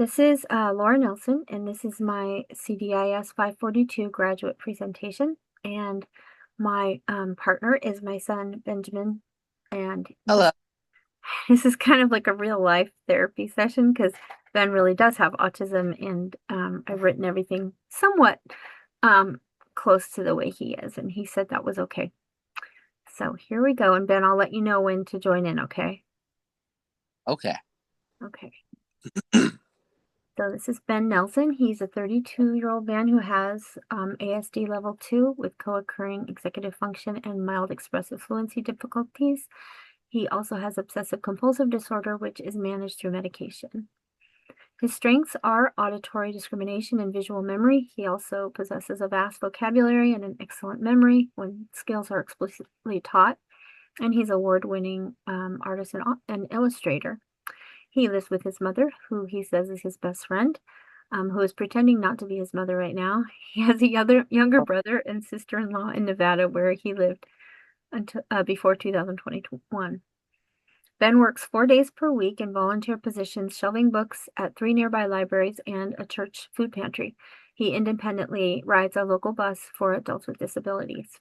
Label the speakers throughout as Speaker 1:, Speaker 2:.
Speaker 1: This is Laura Nelson, and this is my CDIS 542 graduate presentation. And my partner is my son, Benjamin. And
Speaker 2: Hello.
Speaker 1: this is kind of like a real life therapy session because Ben really does have autism, and I've written everything somewhat um, close to the way he is. And he said that was okay. So here we go. And Ben, I'll let you know when to join in, okay?
Speaker 2: Okay.
Speaker 1: Okay. So this is Ben Nelson. He's a 32-year-old man who has ASD level 2 with co-occurring executive function and mild expressive fluency difficulties. He also has obsessive compulsive disorder, which is managed through medication. His strengths are auditory discrimination and visual memory. He also possesses a vast vocabulary and an excellent memory when skills are explicitly taught. And he's an award-winning artist and illustrator. He lives with his mother, who he says is his best friend, who is pretending not to be his mother right now. He has a younger brother and sister-in-law in Nevada, where he lived until before 2021. Ben works 4 days per week in volunteer positions, shelving books at 3 nearby libraries and a church food pantry. He independently rides a local bus for adults with disabilities.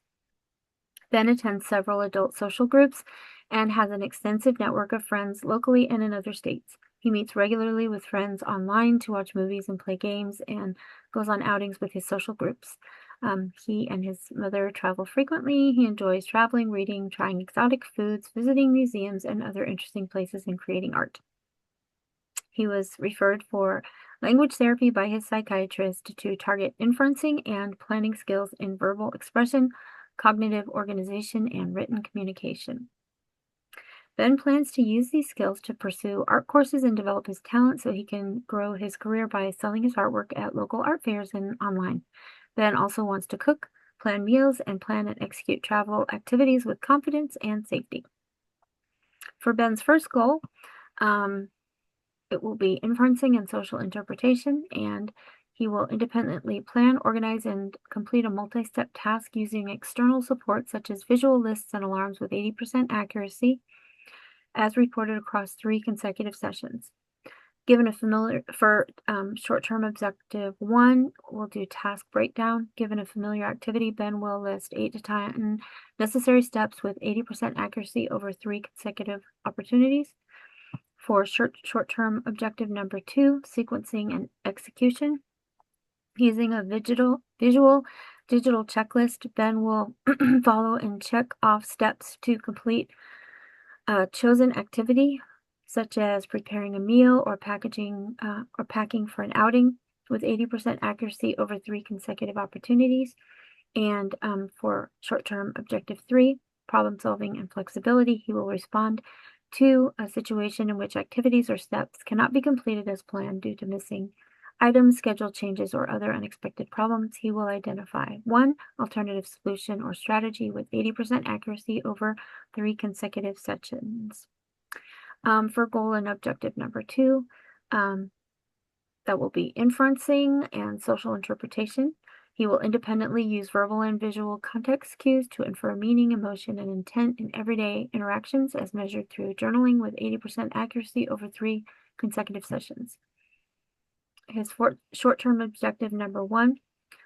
Speaker 1: Ben attends several adult social groups and has an extensive network of friends locally and in other states. He meets regularly with friends online to watch movies and play games and goes on outings with his social groups. He and his mother travel frequently. He enjoys traveling, reading, trying exotic foods, visiting museums and other interesting places, and creating art. He was referred for language therapy by his psychiatrist to target inferencing and planning skills in verbal expression, cognitive organization, and written communication. Ben plans to use these skills to pursue art courses and develop his talent so he can grow his career by selling his artwork at local art fairs and online. Ben also wants to cook, plan meals, and plan and execute travel activities with confidence and safety. For Ben's first goal, it will be inferencing and social interpretation, and he will independently plan, organize, and complete a multi-step task using external support such as visual lists and alarms with 80% accuracy, as reported across 3 consecutive sessions. Given a familiar for short-term objective 1, we'll do task breakdown. Given a familiar activity, Ben will list 8 to 10 necessary steps with 80% accuracy over 3 consecutive opportunities. For short-term objective number 2, sequencing and execution, using a visual digital checklist, Ben will follow and check off steps to complete a chosen activity, such as preparing a meal or packaging or packing for an outing, with 80% accuracy over 3 consecutive opportunities. And for short-term objective 3, problem solving and flexibility, he will respond to a situation in which activities or steps cannot be completed as planned due to missing items, schedule changes, or other unexpected problems. He will identify one alternative solution or strategy with 80% accuracy over 3 consecutive sessions. For goal and objective number 2, that will be inferencing and social interpretation. He will independently use verbal and visual context cues to infer meaning, emotion, and intent in everyday interactions as measured through journaling with 80% accuracy over 3 consecutive sessions. His short-term objective number 1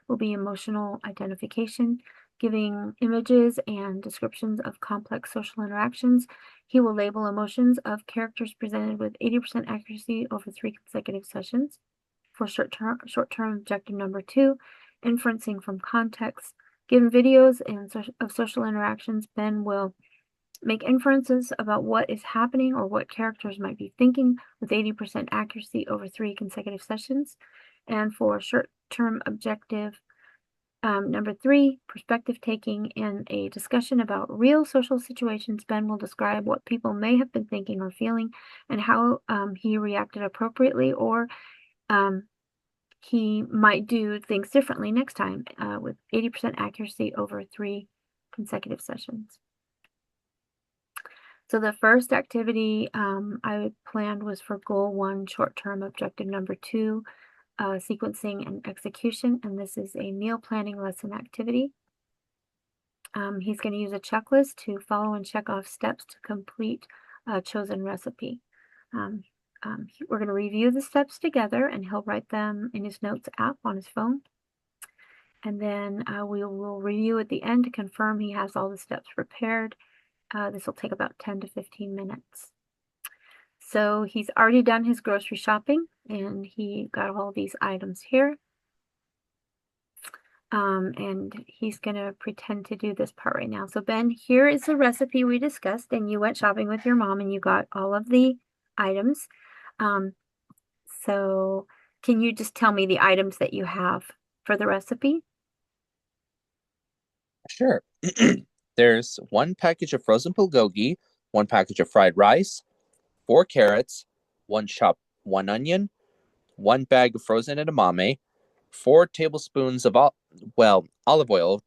Speaker 1: will be emotional identification, giving images and descriptions of complex social interactions. He will label emotions of characters presented with 80% accuracy over 3 consecutive sessions. For short-term objective number 2, inferencing from context. Given videos of social interactions, Ben will make inferences about what is happening or what characters might be thinking with 80% accuracy over 3 consecutive sessions. And for short-term objective number 3, perspective taking. In a discussion about real social situations, Ben will describe what people may have been thinking or feeling and how he reacted appropriately, or he might do things differently next time with 80% accuracy over 3 consecutive sessions. So the first activity I planned was for goal 1, short-term objective number 2, sequencing and execution, and this is a meal planning lesson activity. He's going to use a checklist to follow and check off steps to complete a chosen recipe. we're going to review the steps together, and he'll write them in his notes app on his phone. And then we will review at the end to confirm he has all the steps prepared. This will take about 10 to 15 minutes. So he's already done his grocery shopping, and he got all these items here. And he's going to pretend to do this part right now. So Ben, here is the recipe we discussed, and you went shopping with your mom and you got all of the items. So can you just tell me the items that you have for the recipe?
Speaker 2: Sure. There's one package of frozen bulgogi, one package of fried rice, 4 carrots, one onion, one bag of frozen edamame, 4 tablespoons of olive oil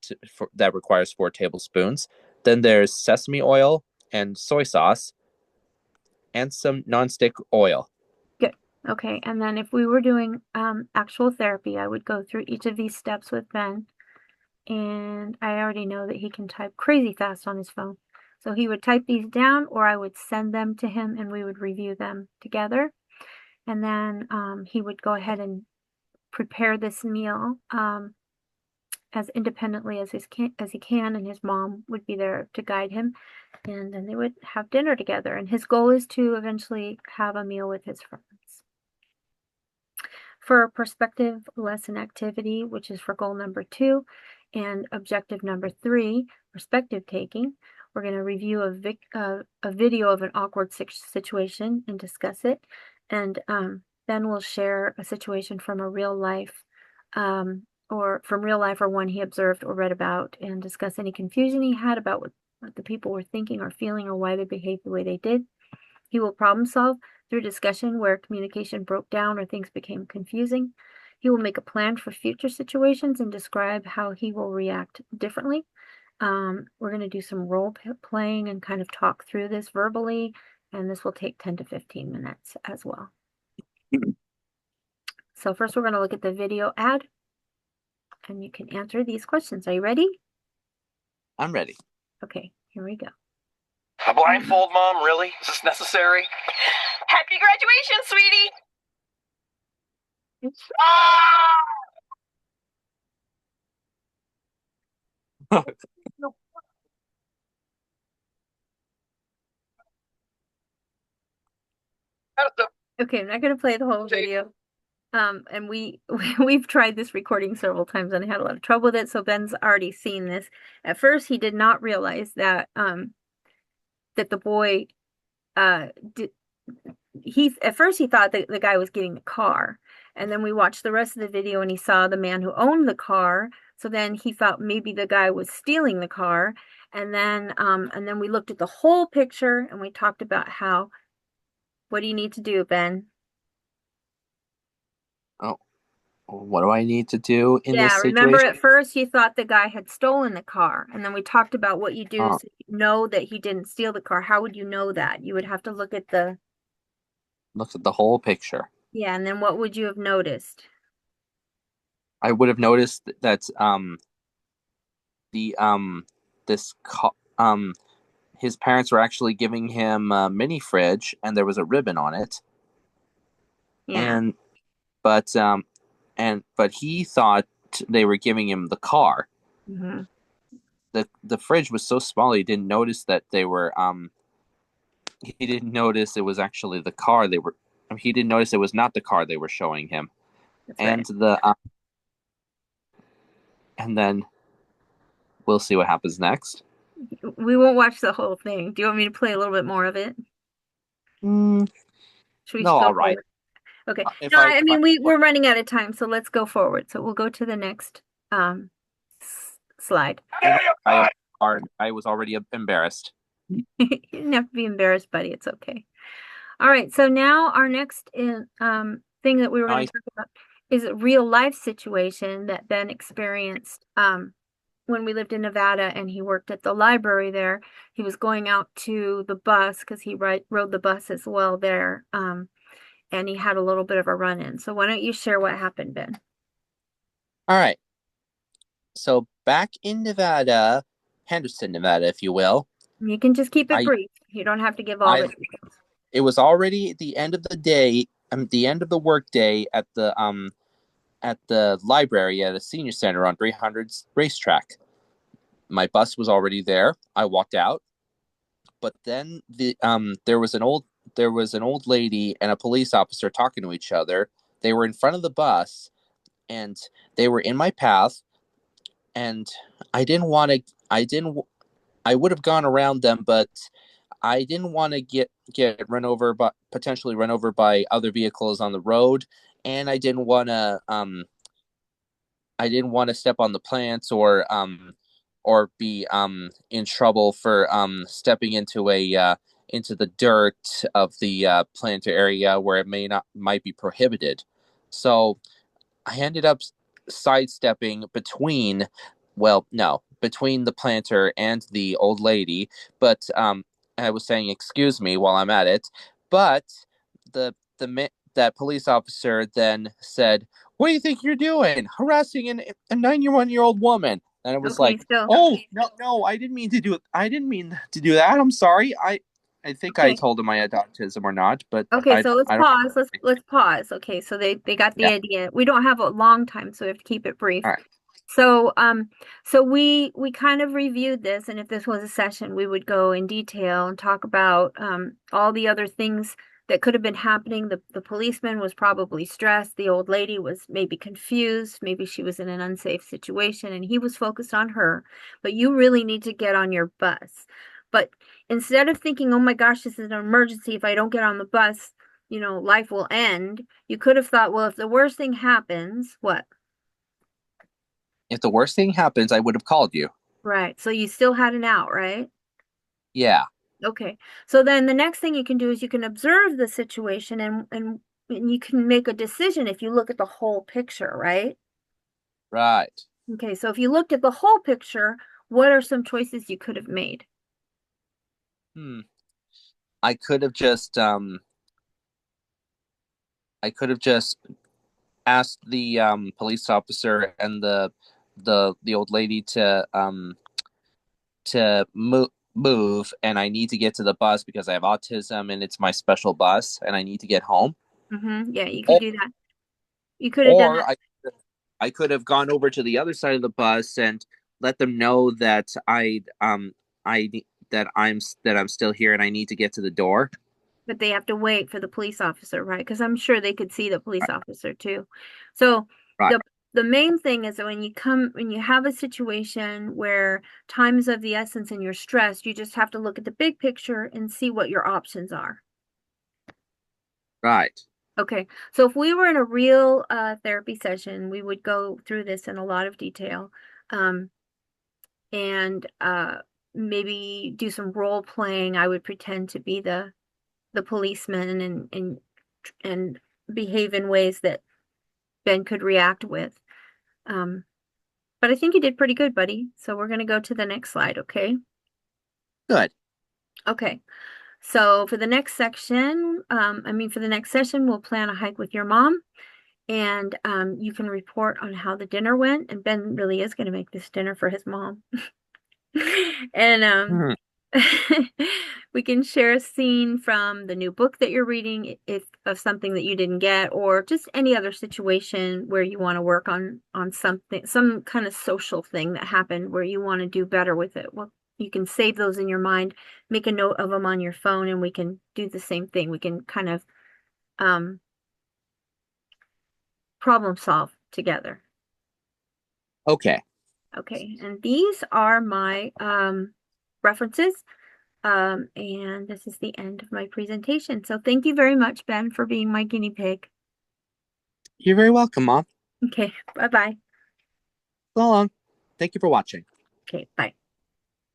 Speaker 2: that requires 4 tablespoons. Then there's sesame oil and soy sauce, and some nonstick oil.
Speaker 1: Good. Okay. And then if we were doing actual therapy, I would go through each of these steps with Ben. And I already know that he can type crazy fast on his phone. So he would type these down, or I would send them to him and we would review them together. And then he would go ahead and prepare this meal as independently as he can, and his mom would be there to guide him. And then they would have dinner together. And his goal is to eventually have a meal with his friends. For perspective lesson activity, which is for goal number 2, and objective number 3, perspective taking, we're going to review a video of an awkward situation and discuss it. And then we'll share a situation from a real life, or from real life, or one he observed or read about, and discuss any confusion he had about what the people were thinking or feeling, or why they behaved the way they did. He will problem solve through discussion where communication broke down or things became confusing. He will make a plan for future situations and describe how he will react differently. We're going to do some role playing and kind of talk through this verbally, and this will take 10 to 15 minutes as well. So first we're going to look at the video ad, and you can answer these questions. Are you ready?
Speaker 2: I'm ready.
Speaker 1: Okay, here we go.
Speaker 3: A blindfold, Mom? Really? Is this necessary?
Speaker 4: Happy graduation, sweetie!
Speaker 1: Okay, I'm not going to play the whole video. And we've tried this recording several times and I had a lot of trouble with it. So Ben's already seen this. At first, he did not realize that that the boy did. At first he thought that the guy was getting the car, and then we watched the rest of the video and he saw the man who owned the car. So then he thought maybe the guy was stealing the car, and then we looked at the whole picture and we talked about how. What do you need to do, Ben?
Speaker 2: Oh, what do I need to do in this situation?
Speaker 1: Remember at first you thought the guy had stolen the car, and then we talked about what you do so you know that he didn't steal the car. How would you know that? You would have to look at the
Speaker 2: whole picture.
Speaker 1: Yeah, and then what would you have noticed?
Speaker 2: I would have noticed that his parents were actually giving him a mini fridge, and there was a ribbon on it.
Speaker 1: Yeah.
Speaker 2: But he thought they were giving him the car.
Speaker 1: Mm-hmm.
Speaker 2: The fridge was so small he didn't notice that they were he didn't notice it was actually the car they were. He didn't notice it was not the car they were showing him.
Speaker 1: That's
Speaker 2: and
Speaker 1: right.
Speaker 2: And then we'll see what happens next.
Speaker 1: We won't watch the whole thing. Do you want me to play a little bit more of it?
Speaker 2: No, all right.
Speaker 1: Okay. We're running out of time, so let's go forward. So we'll go to the next slide.
Speaker 2: I was already embarrassed.
Speaker 1: You didn't have to be embarrassed, buddy. It's okay. All right. So now our next thing that we were going to talk about is a real life situation that Ben experienced when we lived in Nevada and he worked at the library there. He was going out to the bus because he rode the bus as well there. And he had a little bit of a run-in. So why don't you share what happened, Ben?
Speaker 2: All right. So back in Nevada, Henderson, Nevada, if you will.
Speaker 1: You can just keep it brief. You don't have to give all the details.
Speaker 2: it was already the end of the day, the end of the work day at the library at the senior center on 300's racetrack. My bus was already there. I walked out, but then there was an old lady and a police officer talking to each other. They were in front of the bus, and they were in my path, and I didn't want to. I would have gone around them, but I didn't want to get run over, but potentially run over by other vehicles on the road, and I didn't want to step on the plants or be in trouble for stepping into the dirt of the planter area where it might be prohibited. So I ended up sidestepping between the planter and the old lady, but I was saying excuse me while I'm at it, but that police officer then said, "What do you think you're doing? Harassing a 91-year-old woman?" And it was
Speaker 1: Okay,
Speaker 2: like,
Speaker 1: so
Speaker 2: "Oh, no, I didn't mean to do it. I didn't mean to do that. I'm sorry. I think I
Speaker 1: okay.
Speaker 2: told him I had autism or not, but
Speaker 1: Okay, so let's
Speaker 2: I don't
Speaker 1: pause. Let's pause. Okay, so they got the
Speaker 2: yeah.
Speaker 1: idea. We don't have a long time, so we have to keep it brief.
Speaker 2: All right.
Speaker 1: So we kind of reviewed this, and if this was a session, we would go in detail and talk about all the other things that could have been happening. The policeman was probably stressed. The old lady was maybe confused. Maybe she was in an unsafe situation, and he was focused on her. But you really need to get on your bus. But instead of thinking, oh my gosh, this is an emergency. If I don't get on the bus, life will end. You could have thought, well, if the worst thing happens, what?
Speaker 2: If the worst thing happens, I would have called you.
Speaker 1: Right. So you still had an out, right?
Speaker 2: Yeah.
Speaker 1: Okay. So then the next thing you can do is you can observe the situation and you can make a decision if you look at the whole picture, right?
Speaker 2: Right.
Speaker 1: Okay. So if you looked at the whole picture, what are some choices you could have made?
Speaker 2: Hmm. I could have just asked the police officer and the old lady to move, and I need to get to the bus because I have autism and it's my special bus and I need to get home.
Speaker 1: Yeah, you could
Speaker 2: Or,
Speaker 1: do that. You could have done
Speaker 2: or
Speaker 1: that.
Speaker 2: I could have gone over to the other side of the bus and let them know that I I'm still here and I need to get to the door.
Speaker 1: But they have to wait for the police officer, right? Because I'm sure they could see the police officer too. So
Speaker 2: Right.
Speaker 1: the main thing is that when you have a situation where time is of the essence and you're stressed, you just have to look at the big picture and see what your options are.
Speaker 2: Right.
Speaker 1: Okay, so if we were in a real therapy session, we would go through this in a lot of detail, um, and maybe do some role playing. I would pretend to be the policeman and behave in ways that Ben could react with. But I think you did pretty good, buddy. So we're going to go to the next slide, okay?
Speaker 2: Good.
Speaker 1: Okay. So for the next section, for the next session, we'll plan a hike with your mom, and you can report on how the dinner went. And Ben really is going to make this dinner for his mom. And
Speaker 2: Hmm.
Speaker 1: we can share a scene from the new book that you're reading, if of something that you didn't get, or just any other situation where you want to work on something, some kind of social thing that happened where you want to do better with it. Well, you can save those in your mind, make a note of them on your phone, and we can do the same thing. We can kind of problem solve together.
Speaker 2: Okay.
Speaker 1: Okay, and these are my references. And this is the end of my presentation. So thank you very much, Ben, for being my guinea pig.
Speaker 2: You're very welcome, Mom.
Speaker 1: Okay, bye-bye.
Speaker 2: So long. Thank you for watching.
Speaker 1: Okay, bye.